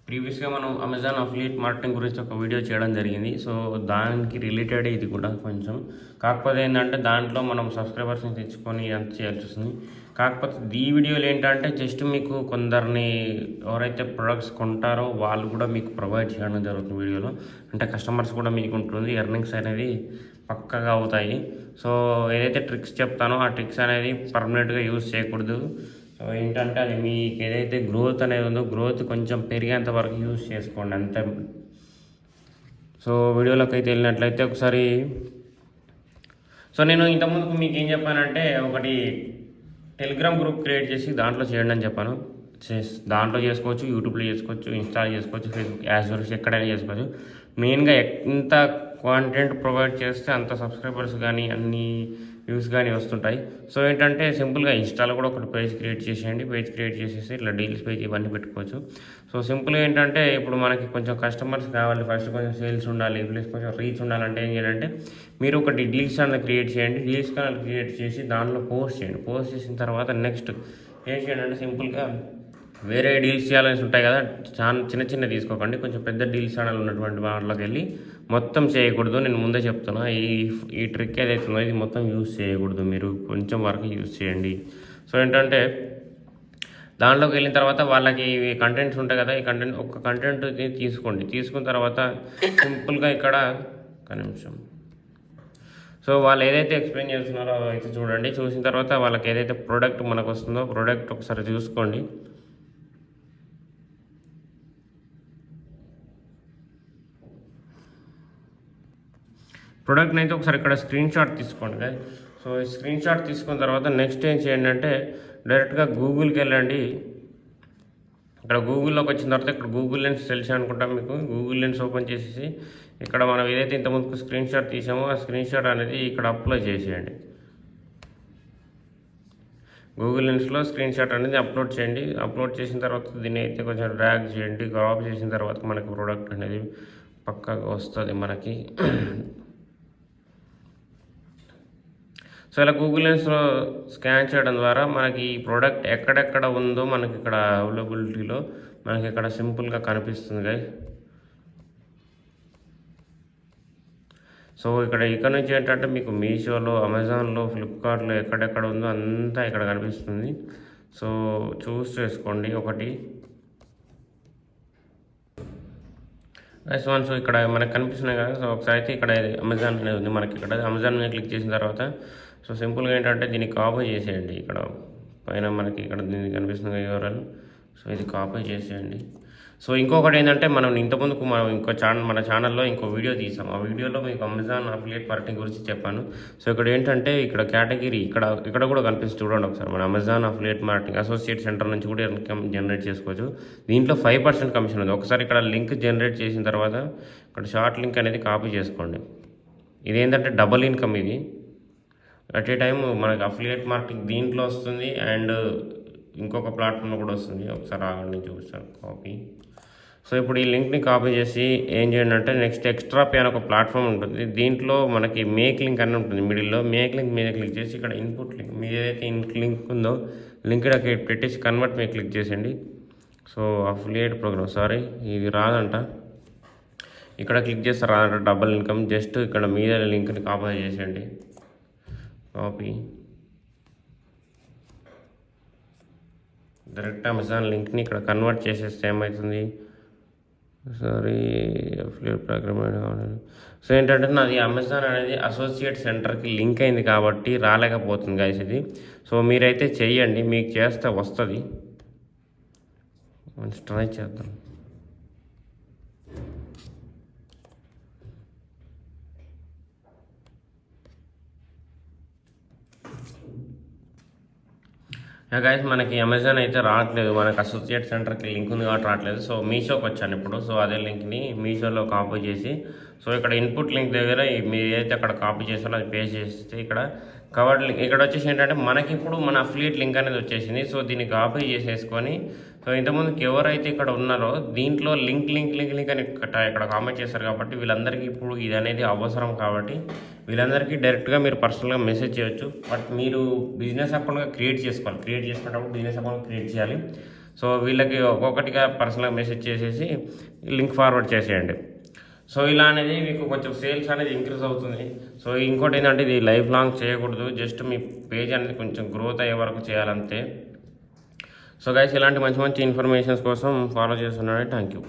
ప్రీవియస్‌గా మనం Amazon affiliate marketing గురించి ఒక వీడియో చేయడం జరిగింది. సో, దానికి రిలేటెడే ఇది కూడా కొంచెం. కాకపోతే ఏందంటే దాంట్లో మనం సబ్‌స్క్రైబర్స్‌ని తెచ్చుకొని అంత చేయాల్సొస్తుంది. కాకపోతే ఈ వీడియోలో ఏంటంటే జస్ట్ మీకు కొందరిని ఎవరైతే ప్రొడక్ట్స్ కొంటారో వాళ్ళు కూడా మీకు ప్రొవైడ్ చేయడం జరుగుతుంది వీడియోలో. అంటే కస్టమర్స్ కూడా మీకుంటుంది. ఎర్నింగ్స్ అనేది పక్కాగా అవుతాయి. సో, ఏదైతే ట్రిక్స్ చెప్తానో ఆ ట్రిక్స్ అనేది పర్మనెంట్‌గా యూజ్ చేయకూడదు. సో ఏంటంటే అది మీకు ఏదైతే గ్రోత్ అనేది ఉందో గ్రోత్ కొంచెం పెరిగేంత వరకు యూజ్ చేసుకోండి అంతే. సో వీడియోలోకి అయితే వెళ్ళినట్లయితే ఒకసారి నేను ఇంతకుముందుకు మీకు ఏం చెప్పానంటే ఒకటి టెలిగ్రామ్ గ్రూప్ క్రియేట్ చేసి దాంట్లో చేయండి అని చెప్పాను. దాంట్లో చేసుకోవచ్చు, యూట్యూబ్లో చేసుకోవచ్చు, ఇన్స్టాల్ చేసుకోవచ్చు, ఫేస్బుక్ యాజ్ వెల్ ఎక్కడైనా చేసుకోవచ్చు. మెయిన్గా ఎంత కాంటెంట్ ప్రొవైడ్ చేస్తే అంత సబ్స్క్రైబర్స్ కానీ అన్ని వ్యూస్ కానీ వస్తుంటాయి. సో ఏంటంటే సింపుల్గా ఇన్స్టాలో కూడా ఒకటి పేజ్ క్రియేట్ చేసేయండి. పేజ్ క్రియేట్ చేసేసి ఇట్లా డీల్స్ పేజ్ ఇవన్నీ పెట్టుకోవచ్చు. సో సింపుల్గా ఏంటంటే ఇప్పుడు మనకి కొంచెం కస్టమర్స్ కావాలి, ఫస్ట్ కొంచెం సేల్స్ ఉండాలి, ప్లస్ కొంచెం రీచ్ ఉండాలంటే ఏం చేయాలంటే మీరు ఒకటి డీల్స్ ఛానల్ క్రియేట్ చేయండి. డీల్స్ ఛానల్ క్రియేట్ చేసి దాంట్లో పోస్ట్ చేయండి. పోస్ట్ చేసిన తర్వాత నెక్స్ట్ ఏం చేయండి అంటే సింపుల్గా వేరే డీల్స్ చేయాలని ఉంటాయి కదా, చిన్న చిన్న తీసుకోకండి, కొంచెం పెద్ద డీల్స్ ఛానల్ ఉన్నటువంటి వాటిలోకి వెళ్ళి మొత్తం చేయకూడదు. నేను ముందే చెప్తున్నా, ఈ ట్రిక్ ఏదైతే ఉందో ఇది మొత్తం యూజ్ చేయకూడదు, మీరు కొంచెం వరకు యూజ్ చేయండి. సో ఏంటంటే దాంట్లోకి వెళ్ళిన తర్వాత వాళ్ళకి కంటెంట్స్ ఉంటాయి కదా, ఈ కంటెంట్ తీసుకోండి. తీసుకున్న తర్వాత సింపుల్గా ఇక్కడ ఒక నిమిషం. సో వాళ్ళు ఏదైతే ఎక్స్ప్లెయిన్ చేస్తున్నారో అయితే చూడండి. చూసిన తర్వాత వాళ్ళకి ఏదైతే ప్రోడక్ట్ మనకు వస్తుందో ప్రోడక్ట్ ఒకసారి చూసుకోండి. ప్రోడక్ట్ని అయితే ఒకసారి ఇక్కడ స్క్రీన్ షాట్ తీసుకోండి. సో ఈ స్క్రీన్ షాట్ తీసుకున్న తర్వాత నెక్స్ట్ ఏం చేయండి అంటే డైరెక్ట్గా గూగుల్కి వెళ్ళండి. ఇక్కడ గూగుల్లోకి వచ్చిన తర్వాత ఇక్కడ గూగుల్ లెన్స్ తెలిసి అనుకుంటాం మీకు. గూగుల్ లెన్స్ ఓపెన్ చేసేసి ఇక్కడ మనం ఏదైతే ఇంతకుముందుకు స్క్రీన్ షాట్ తీసామో ఆ స్క్రీన్ షాట్ అనేది ఇక్కడ అప్లోడ్ చేసేయండి. గూగుల్ లెన్స్లో స్క్రీన్ షాట్ అనేది అప్లోడ్ చేయండి. అప్లోడ్ చేసిన తర్వాత దీన్ని అయితే కొంచెం డ్రాగ్ చేయండి. క్రాప్ చేసిన తర్వాత మనకి ప్రోడక్ట్ అనేది పక్కాగా వస్తుంది మనకి. సో ఇలా గూగుల్ లెన్స్లో స్కాన్ చేయడం ద్వారా మనకి ఈ ప్రోడక్ట్ ఎక్కడెక్కడ ఉందో మనకి ఇక్కడ అవైలబిలిటీలో మనకి ఇక్కడ సింపుల్గా కనిపిస్తుంది గైస్. సో ఇక్కడ నుంచి ఏంటంటే మీకు మీషోలో, అమెజాన్లో, ఫ్లిప్కార్ట్లో ఎక్కడెక్కడ ఉందో అంతా ఇక్కడ కనిపిస్తుంది. సో చూస్ చేసుకోండి ఒకటి. సో ఇక్కడ మనకు కనిపిస్తున్నాయి కదా. సో ఒకసారి అయితే ఇక్కడ అమెజాన్ అనేది ఉంది మనకి. ఇక్కడ అమెజాన్ మీద క్లిక్ చేసిన తర్వాత సో సింపుల్గా ఏంటంటే దీన్ని కాపీ చేసేయండి. ఇక్కడ పైన మనకి ఇక్కడ దీనికి కనిపిస్తుంది యూఆర్ఎల్. సో ఇది కాపీ చేసేయండి. సో ఇంకొకటి ఏంటంటే మనం ఇంతకుముందుకు మన ఛానల్లో ఇంకో వీడియో తీసాం. ఆ వీడియోలో మీకు అమెజాన్ అఫిలియేట్ మార్కెటింగ్ గురించి చెప్పాను. సో ఇక్కడ ఏంటంటే ఇక్కడ కేటగిరీ ఇక్కడ కూడా కనిపిస్తుంది చూడండి ఒకసారి. మన Amazon affiliate marketing associate centre నుంచి కూడా ఇన్కమ్ జనరేట్ చేసుకోవచ్చు. దీంట్లో 5% కమిషన్ ఉంది. ఒకసారి ఇక్కడ లింక్ జనరేట్ చేసిన తర్వాత ఇక్కడ షార్ట్ లింక్ అనేది కాపీ చేసుకోండి. ఇదేంటంటే డబుల్ ఇన్కమ్. ఇది అట్ ఏ టైం మనకి అఫిలియేట్ మార్కెటింగ్ దీంట్లో వస్తుంది అండ్ ఇంకొక ప్లాట్ఫామ్లో కూడా వస్తుంది. ఒకసారి ఆగండి చూపిస్తాను కాపీ. సో ఇప్పుడు ఈ లింక్ని కాపీ చేసి ఏం చేయండి అంటే నెక్స్ట్ ఎక్స్ట్రా పే అని ఒక ప్లాట్ఫామ్ ఉంటుంది. దీంట్లో మనకి మేక్ లింక్ అని ఉంటుంది మిడిల్లో. మేక్ లింక్ మీద క్లిక్ చేసి ఇక్కడ ఇన్పుట్ లింక్ మీద ఏదైతే లింక్ ఉందో లింక్ ఇక్కడ పెట్టేసి కన్వర్ట్ మీద క్లిక్ చేసేయండి. సో అఫిలియేట్ ప్రోగ్రామ్ ఇది రాదంట. ఇక్కడ క్లిక్ చేస్తే రాదంట డబుల్ ఇన్కమ్. జస్ట్ ఇక్కడ మీద లింక్ని కాపీ చేసేయండి. కాపీ డైరెక్ట్ అమెజాన్ లింక్ని ఇక్కడ కన్వర్ట్ చేసేస్తే ఏమవుతుంది అఫిలియేట్ ప్రోగ్రామ్. సో ఏంటంటే నాది అమెజాన్ అనేది అసోసియేట్ సెంటర్కి లింక్ అయింది కాబట్టి రాలేకపోతుంది గైస్ ఇది. సో మీరైతే చెయ్యండి, మీకు చేస్తే వస్తుంది. ట్రై చేద్దాం. గైస్ మనకి అమెజాన్ అయితే రావట్లేదు, మనకి అసోసియేట్ సెంటర్కి లింక్ ఉంది కాబట్టి రావట్లేదు. సో మీషోకి వచ్చాను ఇప్పుడు. సో అదే లింక్ని మీషోలో కాపీ చేసి సో ఇక్కడ ఇన్పుట్ లింక్ దగ్గర మీరు ఏదైతే అక్కడ కాపీ చేస్తారో అది పేస్ట్ చేస్తే ఇక్కడ కవర్డ్ లింక్ ఇక్కడ వచ్చేసి ఏంటంటే మనకి ఇప్పుడు మన అఫిలియేట్ లింక్ అనేది వచ్చేసింది. సో దీన్ని కాపీ చేసేసుకొని సో ఇంతకుముందుకు ఎవరైతే ఇక్కడ ఉన్నారో దీంట్లో లింక్ అని ఇక్కడ కామెంట్ చేస్తారు కాబట్టి వీళ్ళందరికీ ఇప్పుడు ఇది అనేది అవసరం కాబట్టి వీళ్ళందరికీ డైరెక్ట్గా మీరు పర్సనల్గా మెసేజ్ చేయొచ్చు. బట్ మీరు బిజినెస్ అకౌంట్గా క్రియేట్ చేసుకోవాలి. క్రియేట్ చేసుకునేటప్పుడు బిజినెస్ అకౌంట్ క్రియేట్ చేయాలి. సో వీళ్ళకి ఒక్కొక్కటిగా పర్సనల్గా మెసేజ్ చేసేసి లింక్ ఫార్వర్డ్ చేసేయండి. సో ఇలా అనేది మీకు కొంచెం సేల్స్ అనేది ఇంక్రీజ్ అవుతుంది. సో ఇంకోటి ఏంటంటే ఇది లైఫ్ లాంగ్ చేయకూడదు, జస్ట్ మీ పేజ్ అనేది కొంచెం గ్రోత్ అయ్యే వరకు చేయాలంతే. సో గైస్, ఇలాంటి మంచి మంచి ఇన్ఫర్మేషన్స్ కోసం ఫాలో చేస్తున్నాను. Thank you.